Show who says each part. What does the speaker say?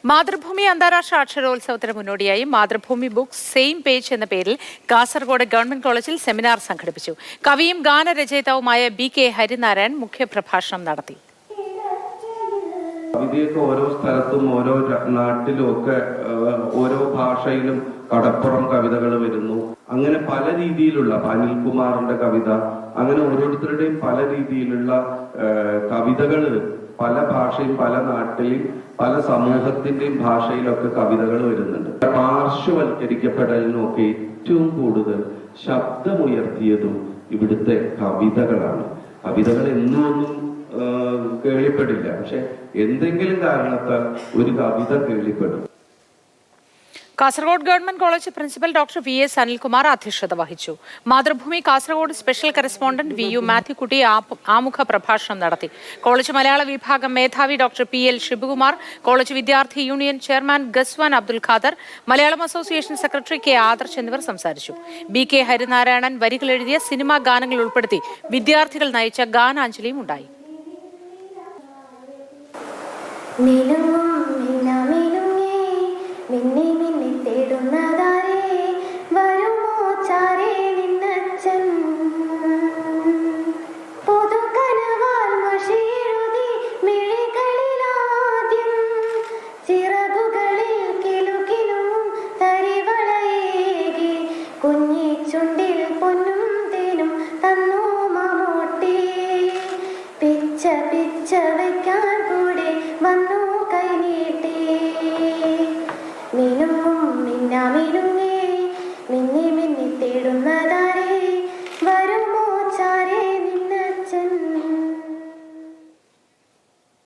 Speaker 1: മാതൃഭൂമി അന്താരാഷ്ട്ര അക്ഷരോത്സവത്തിന് മുന്നോടിയായി Mathrubhumi books same page എന്ന പേരിൽ കാസർഗോഡ് ഗവൺമെന്റ് കോളേജിൽ സെമിനാർ സംഘടിപ്പിച്ചു. കവിയും ഗാനരചയിതാവുമായ BK ഹരിനാരായൺ മുഖ്യപ്രഭാഷണം നടത്തി.
Speaker 2: കവിതയൊക്കെ ഓരോ സ്ഥലത്തും ഓരോ നാട്ടിലും ഒക്കെ ഓരോ ഭാഷയിലും കടപ്പുറം കവിതകൾ വരുന്നു. അങ്ങനെ പല രീതിയിലുള്ള അനിൽകുമാറിന്റെ കവിത, അങ്ങനെ ഓരോരുത്തരുടെയും പല രീതിയിലുള്ള കവിതകൾ പല ഭാഷയും പല നാട്ടിലും പല സമൂഹത്തിന്റെയും ഭാഷയിലൊക്കെ കവിതകൾ വരുന്നുണ്ട്. പാർശ്വവൽക്കരിക്കപ്പെടലിനൊക്കെ ഏറ്റവും കൂടുതൽ ശബ്ദമുയർത്തിയതും ഇവിടുത്തെ കവിതകളാണ്. കവിതകൾ എന്നും കേളിപ്പെടില്ല, പക്ഷെ എന്തെങ്കിലും കാരണത്താൽ ഒരു കവിത കേളിപ്പെടും.
Speaker 1: Kasaragod government college principal doctor VS Anilkumar അധ്യക്ഷത വഹിച്ചു. Mathrubhumi Kasaragod special correspondent VU Mathukutty ആമുഖ പ്രഭാഷണം നടത്തി. കോളേജ് മലയാള വിഭാഗം മേധാവി ഡോക്ടർ PL ശിവകുമാർ, കോളേജ് വിദ്യാർത്ഥി union chairman Ghaswan Abdul Khader, Malayalam association secretary K Adarsh എന്നിവർ സംസാരിച്ചു. BK ഹരിനാരായണൻ വരികൾ എഴുതിയ സിനിമാ ഗാനങ്ങൾ ഉൾപ്പെടുത്തി വിദ്യാർത്ഥികൾ നയിച്ച ഗാനാഞ്ജലിയും ഉണ്ടായി.